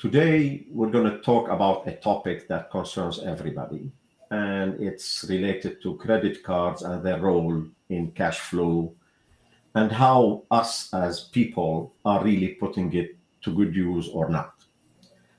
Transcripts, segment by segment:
Today, we're going to talk about a topic that concerns everybody, and it's related to credit cards and their role in cash flow and how us as people are really putting it to good use or not.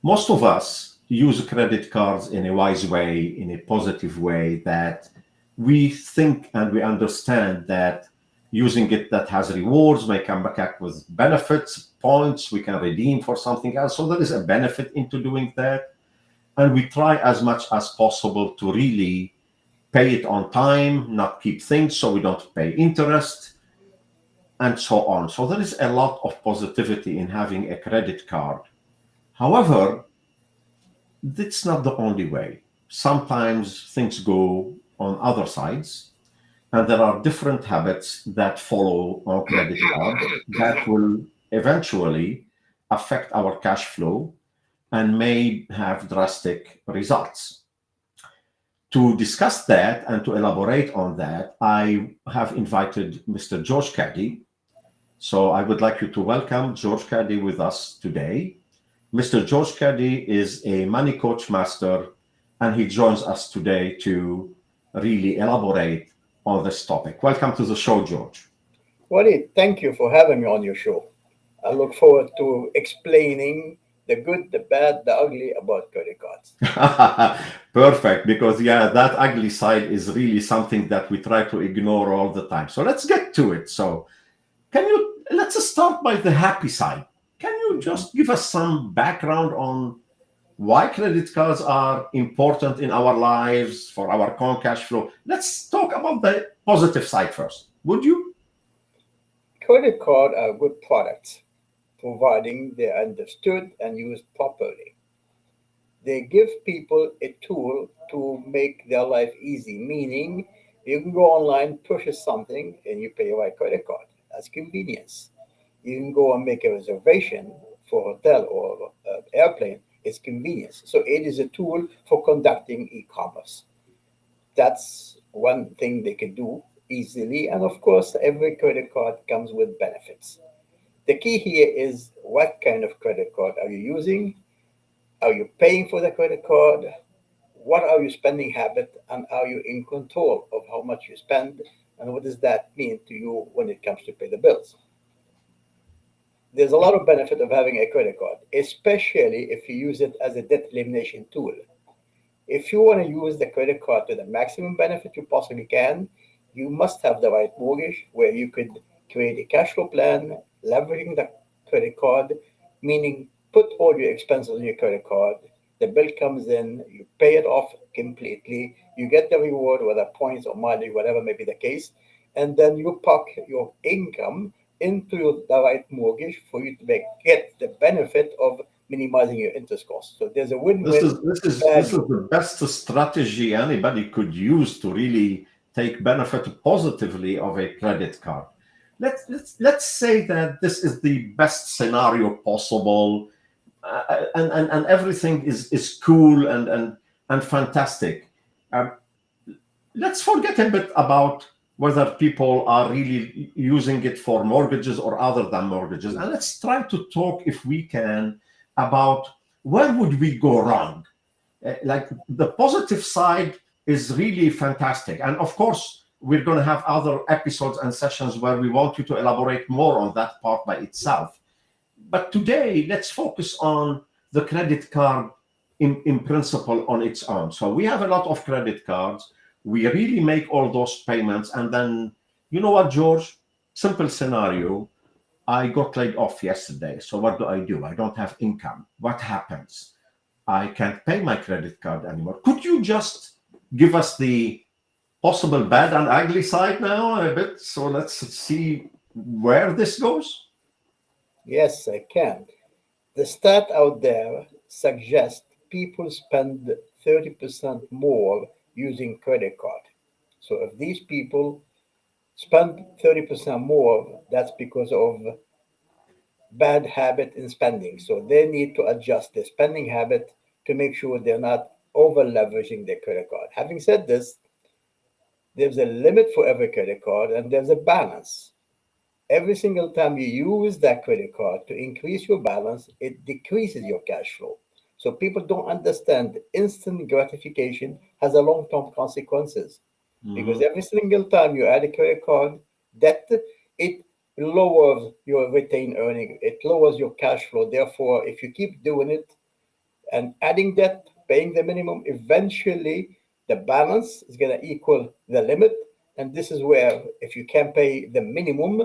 Most of us use credit cards in a wise way, in a positive way, that we think and we understand that using it that has rewards may come back with benefits, points we can redeem for something else. So there is a benefit into doing that. And we try as much as possible to really pay it on time, not keep things so we don't pay interest, and so on. So there is a lot of positivity in having a credit card. However, that's not the only way. Sometimes things go on other sides, and there are different habits that follow on credit cards that will eventually affect our cash flow and may have drastic results. To discuss that and to elaborate on that, I have invited Mr. George Caddy. So I would like you to welcome George Caddy with us today. Mr. George Caddy is a money coach master, and he joins us today to really elaborate on this topic. Welcome to the show, George. Waleed, thank you for having me on your show. I look forward to explaining the good, the bad, the ugly about credit cards. Perfect, because yeah, that ugly side is really something that we try to ignore all the time. So let's get to it. So, let's start by the happy side. Can you just give us some background on why credit cards are important in our lives for our con cash flow? Let's talk about the positive side first. Would you? Credit cards are good products, providing they are understood and used properly. They give people a tool to make their life easy, meaning you can go online, purchase something, and you pay by credit card. That's convenience. You can go and make a reservation for hotel or airplane. It's convenience. So it is a tool for conducting e-commerce. That's one thing they can do easily. And of course, every credit card comes with benefits. The key here is what kind of credit card are you using? Are you paying for the credit card? What are your spending habit? And are you in control of how much you spend? And what does that mean to you when it comes to pay the bills? There's a lot of benefit of having a credit card, especially if you use it as a debt elimination tool. If you want to use the credit card to the maximum benefit you possibly can, you must have the right mortgage where you could create a cash flow plan, leveraging the credit card, meaning put all your expenses on your credit card. The bill comes in, you pay it off completely, you get the reward, whether points or mileage, whatever may be the case, and then you park your income into the right mortgage for you to get the benefit of minimizing your interest costs. So there's a This win-win is this is this is value. the best strategy anybody could use to really take benefit positively of a credit card. Let's say that this is the best scenario possible, and everything is cool and fantastic. Um, let's forget a bit about whether people are really using it for mortgages or other than mortgages, and let's try to talk, if we can, about where would we go wrong. Like the positive side is really fantastic, and of course we're going to have other episodes and sessions where we want you to elaborate more on that part by itself. But today, let's focus on the credit card in principle on its own. So we have a lot of credit cards. We really make all those payments. And then, you know what, George? Simple scenario. I got laid off yesterday. So what do? I don't have income. What happens? I can't pay my credit card anymore. Could you just give us the possible bad and ugly side now a bit? So let's see where this goes. Yes, I can. The stat out there suggests people spend 30% more using credit card. So if these people spend 30% more, that's because of bad habit in spending. So they need to adjust their spending habit to make sure they're not over leveraging their credit card. Having said this, there's a limit for every credit card and there's a balance. Every single time you use that credit card to increase your balance, it decreases your cash flow. So people don't understand instant gratification has a long-term consequences because Mhm. every single time you add a credit card debt, it lowers your retained earning, it lowers your cash flow. Therefore, if you keep doing it and adding debt, paying the minimum, eventually the balance is going to equal the limit. And this is where, if you can't pay the minimum,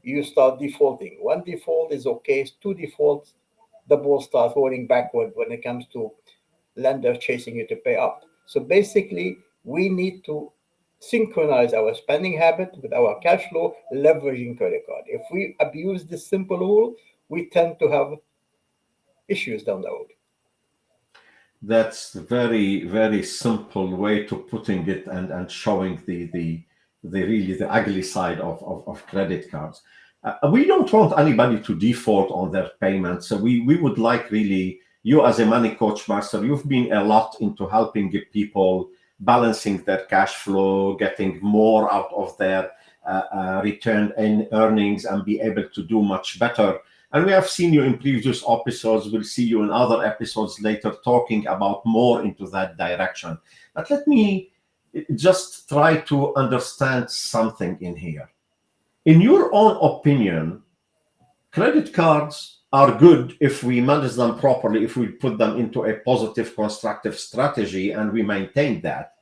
you start defaulting. One default is okay, two defaults, the ball starts rolling backward when it comes to lender chasing you to pay up. So basically, we need to synchronize our spending habit with our cash flow, leveraging credit card. If we abuse this simple rule, we tend to have issues down the road. That's a very, very simple way to putting it, and showing the really the ugly side of credit cards. We don't want anybody to default on their payments. So we would like, really, you as a money coach master, you've been a lot into helping people balancing their cash flow, getting more out of their return and earnings, and be able to do much better. And we have seen you in previous episodes. We'll see you in other episodes later talking about more into that direction. But let me just try to understand something in here. In your own opinion, credit cards are good if we manage them properly, if we put them into a positive, constructive strategy and we maintain that.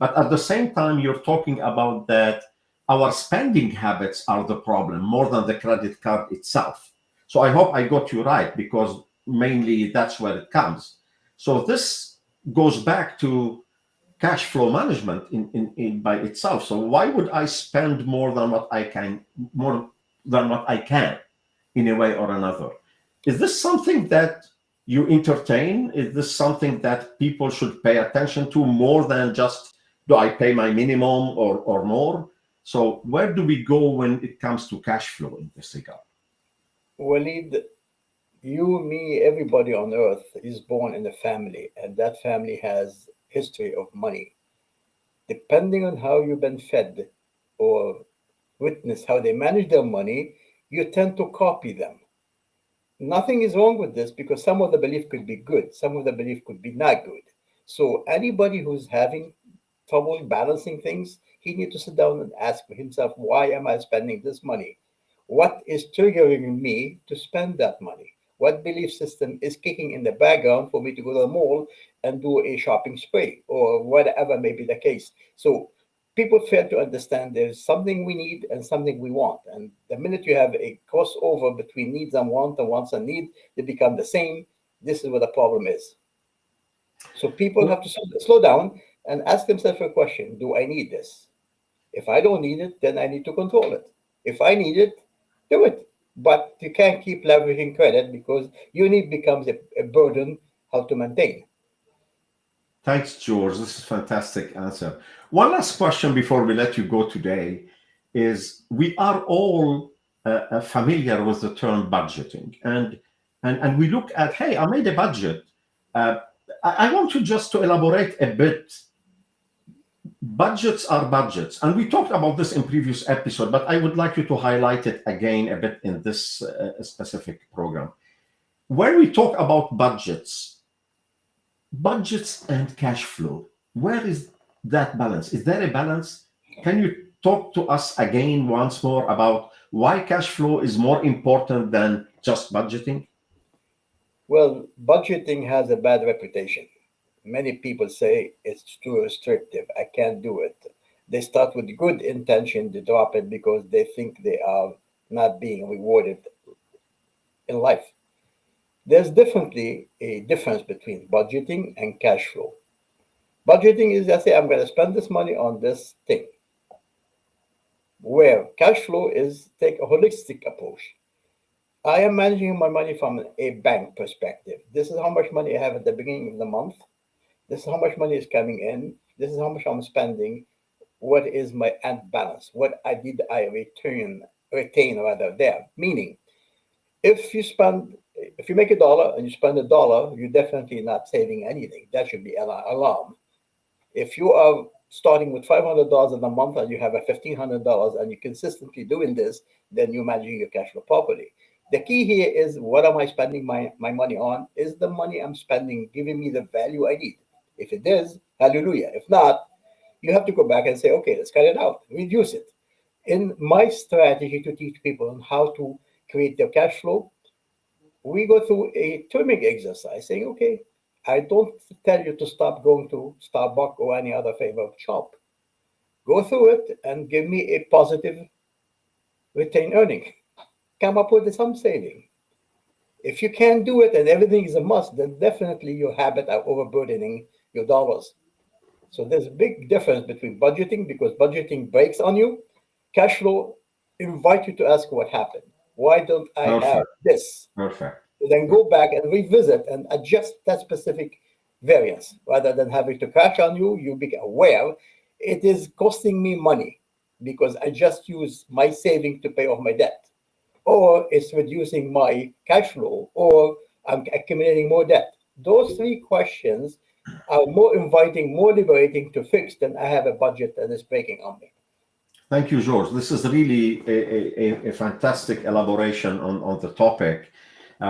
But at the same time, you're talking about that our spending habits are the problem more than the credit card itself. So I hope I got you right, because mainly that's where it comes. So this goes back to cash flow management in by itself. So why would I spend more than what I can, in a way or another? Is this something that you entertain? Is this something that people should pay attention to more than just, do I pay my minimum or more? So where do we go when it comes to cash flow in this regard? Walid, you, me, everybody on earth is born in a family, and that family has history of money. Depending on how you've been fed or witness how they manage their money, you tend to copy them. Nothing is wrong with this because some of the belief could be good, some of the belief could be not good. So anybody who's having trouble balancing things, he needs to sit down and ask himself, why am I spending this money? What is triggering me to spend that money? What belief system is kicking in the background for me to go to the mall and do a shopping spree or whatever may be the case? So people fail to understand there's something we need and something we want. And the minute you have a crossover between needs and wants and need, they become the same. This is what the problem is. So people have to slow down and ask themselves a question: do I need this? If I don't need it, then I need to control it. If I need it, do it. But you can't keep leveraging credit because your need becomes a burden how to maintain. Thanks, George. This is a fantastic answer. One last question before we let you go today is, we are all familiar with the term budgeting, and we look at, hey, I made a budget. Uh, I want you just to elaborate a bit. Budgets are budgets, and we talked about this in previous episode, but I would like you to highlight it again a bit in this specific program. When we talk about budgets and cash flow, where is that balance? Is there a balance? Can you talk to us again once more about why cash flow is more important than just budgeting? Well, budgeting has a bad reputation. Many people say it's too restrictive. I can't do it. They start with good intention, they drop it because they think they are not being rewarded in life. There's definitely a difference between budgeting and cash flow. Budgeting is, I say, I'm going to spend this money on this thing, where cash flow is take a holistic approach. I am managing my money from a bank perspective. This is how much money I have at the beginning of the month. This is how much money is coming in. This is how much I'm spending. What is my end balance? What I did I retain rather there. Meaning, if you make $1 and you spend $1, you're definitely not saving anything. That should be an alarm. If you are starting with $500 in a month and you have a $1,500 and you're consistently doing this, then you're managing your cash flow properly. The key here is, what am I spending my money on? Is the money I'm spending giving me the value I need? If it is, hallelujah. If not, you have to go back and say, okay, let's cut it out, reduce it. In my strategy to teach people on how to create their cash flow, we go through a trimming exercise saying, okay, I don't tell you to stop going to Starbucks or any other favorite shop. Go through it and give me a positive retained earning. Come up with some saving. If you can't do it and everything is a must, then definitely your habit are overburdening your dollars. So there's a big difference between budgeting, because budgeting breaks on you. Cash flow invite you to ask what happened. Why don't I have Perfect. this? Perfect. Then go back and revisit and adjust that specific variance. Rather than having to crash on you, you be aware it is costing me money because I just use my saving to pay off my debt, or it's reducing my cash flow, or I'm accumulating more debt. Those three questions are more inviting, more liberating to fix than I have a budget that is breaking on me. Thank you, George. This is really a fantastic elaboration on the topic.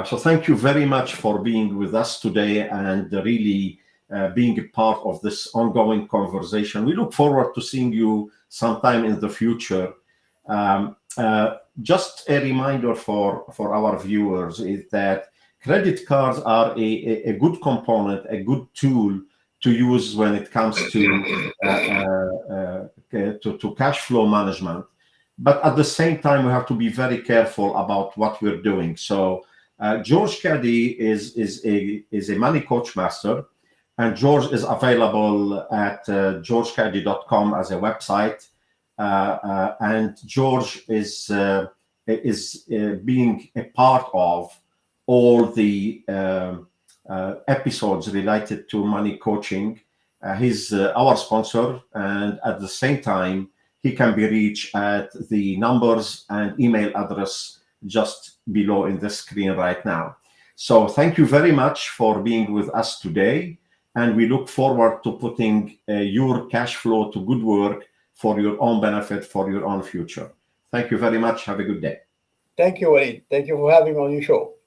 So thank you very much for being with us today and really being a part of this ongoing conversation. We look forward to seeing you sometime in the future. Just a reminder for our viewers is that credit cards are a good component, a good tool to use when it comes to cash flow management. But at the same time, we have to be very careful about what we're doing. So George Caddy is a money coach master, and George is available at georgecaddy.com as a website. And George is being a part of all the episodes related to money coaching. He's our sponsor, and at the same time, he can be reached at the numbers and email address just below in the screen right now. So thank you very much for being with us today, and we look forward to putting your cash flow to good work for your own benefit, for your own future. Thank you very much. Have a good day. Thank you, Walid. Thank you for having me on your show.